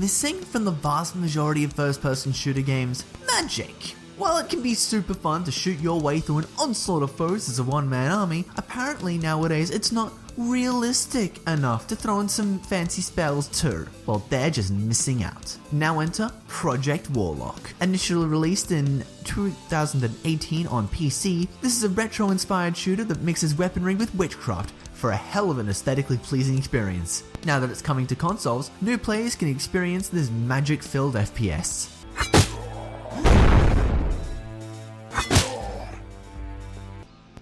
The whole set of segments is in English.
missing from the vast majority of first-person shooter games? Magic. While it can be super fun to shoot your way through an onslaught of foes as a one-man army, apparently nowadays it's not realistic enough to throw in some fancy spells too. Well, they're just missing out. Now enter Project Warlock. Initially released in 2018 on PC, this is a retro-inspired shooter that mixes weaponry with witchcraft for a hell of an aesthetically pleasing experience. Now that it's coming to consoles, new players can experience this magic-filled FPS.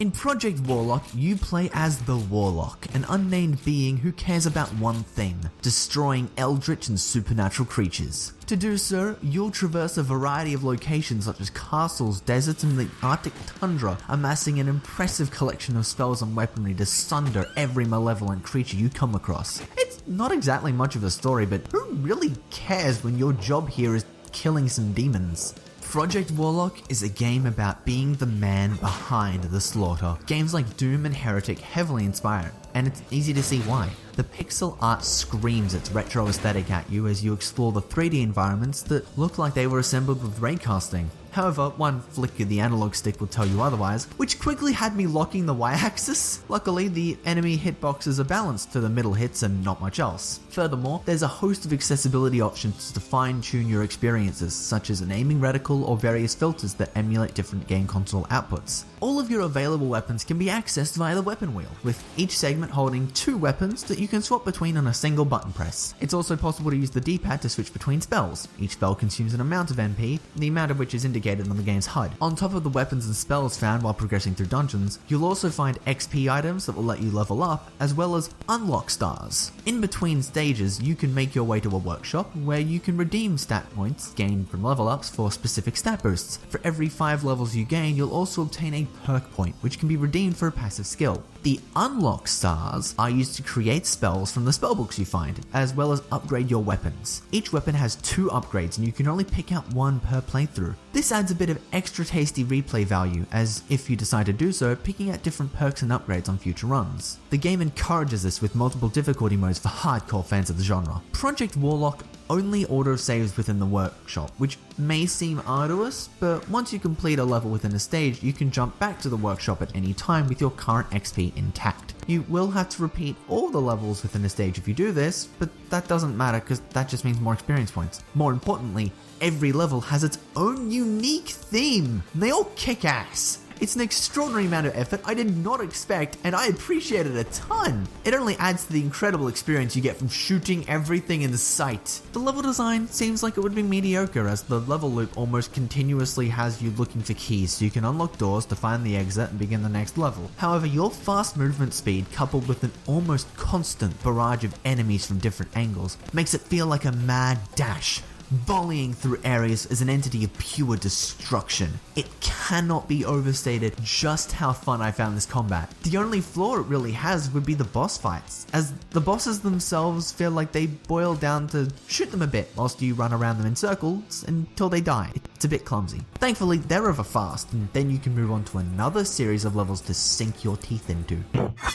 In Project Warlock, you play as the Warlock, an unnamed being who cares about one thing: destroying eldritch and supernatural creatures. To do so, you'll traverse a variety of locations such as castles, deserts, and the Arctic tundra, amassing an impressive collection of spells and weaponry to sunder every malevolent creature you come across. It's not exactly much of a story, but who really cares when your job here is killing some demons? Project Warlock is a game about being the man behind the slaughter. Games like Doom and Heretic heavily inspire it, and it's easy to see why. The pixel art screams its retro aesthetic at you as you explore the 3D environments that look like they were assembled with raycasting. However, one flick of the analog stick will tell you otherwise, which quickly had me locking the Y-axis. Luckily, the enemy hitboxes are balanced for the middle hits and not much else. Furthermore, there's a host of accessibility options to fine-tune your experiences, such as an aiming reticle or various filters that emulate different game console outputs. All of your available weapons can be accessed via the weapon wheel, with each segment holding 2 weapons that you can swap between on a single button press. It's also possible to use the D-pad to switch between spells. Each spell consumes an amount of MP, the amount of which is indicated on the game's HUD. On top of the weapons and spells found while progressing through dungeons, you'll also find XP items that will let you level up, as well as unlock stars. In between stages, you can make your way to a workshop where you can redeem stat points gained from level ups for specific stat boosts. For every 5 levels you gain, you'll also obtain a perk point, which can be redeemed for a passive skill. The unlock stars are used to create spells from the spellbooks you find, as well as upgrade your weapons. Each weapon has 2 upgrades and you can only pick out 1 per playthrough. This adds a bit of extra tasty replay value, as if you decide to do so, picking out different perks and upgrades on future runs. The game encourages this with multiple difficulty modes for hardcore fans of the genre. Project Warlock only auto-saves within the workshop, which may seem arduous, but once you complete a level within a stage, you can jump back to the workshop at any time with your current XP intact. You will have to repeat all the levels within a stage if you do this, but that doesn't matter because that just means more experience points. More importantly, every level has its own unique theme, and they all kick ass. It's an extraordinary amount of effort I did not expect, and I appreciate it a ton. It only adds to the incredible experience you get from shooting everything in sight. The level design seems like it would be mediocre, as the level loop almost continuously has you looking for keys so you can unlock doors to find the exit and begin the next level. However, your fast movement speed coupled with an almost constant barrage of enemies from different angles makes it feel like a mad dash, volleying through areas as an entity of pure destruction. It cannot be overstated just how fun I found this combat. The only flaw it really has would be the boss fights, as the bosses themselves feel like they boil down to shoot them a bit whilst you run around them in circles until they die. It's a bit clumsy. Thankfully, they're over fast, and then you can move on to another series of levels to sink your teeth into.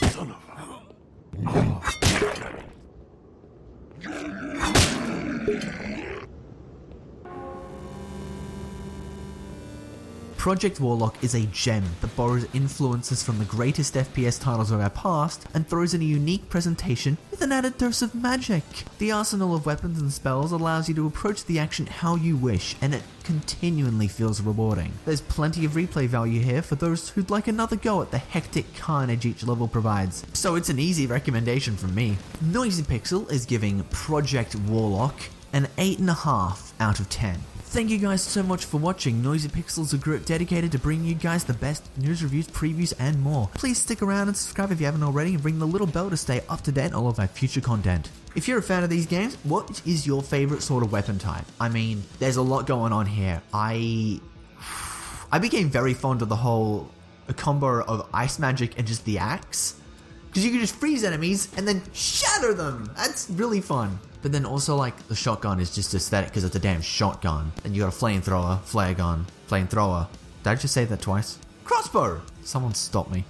Son of a... Project Warlock is a gem that borrows influences from the greatest FPS titles of our past and throws in a unique presentation with an added dose of magic. The arsenal of weapons and spells allows you to approach the action how you wish, and it continually feels rewarding. There's plenty of replay value here for those who'd like another go at the hectic carnage each level provides, so it's an easy recommendation from me. Noisy Pixel is giving Project Warlock an 8.5 out of 10. Thank you guys so much for watching. Noisy Pixel is a group dedicated to bringing you guys the best news, reviews, previews, and more. Please stick around and subscribe if you haven't already, and ring the little bell to stay up to date on all of our future content. If you're a fan of these games, what is your favorite sort of weapon type? I mean, there's a lot going on here. I became very fond of the whole combo of ice magic and just the axe, because you can just freeze enemies and then shatter them. That's really fun. But then also, like, the shotgun is just aesthetic because it's a damn shotgun. Then you got a flamethrower, flare gun, flamethrower. Did I just say that twice? Crossbow! Someone stop me.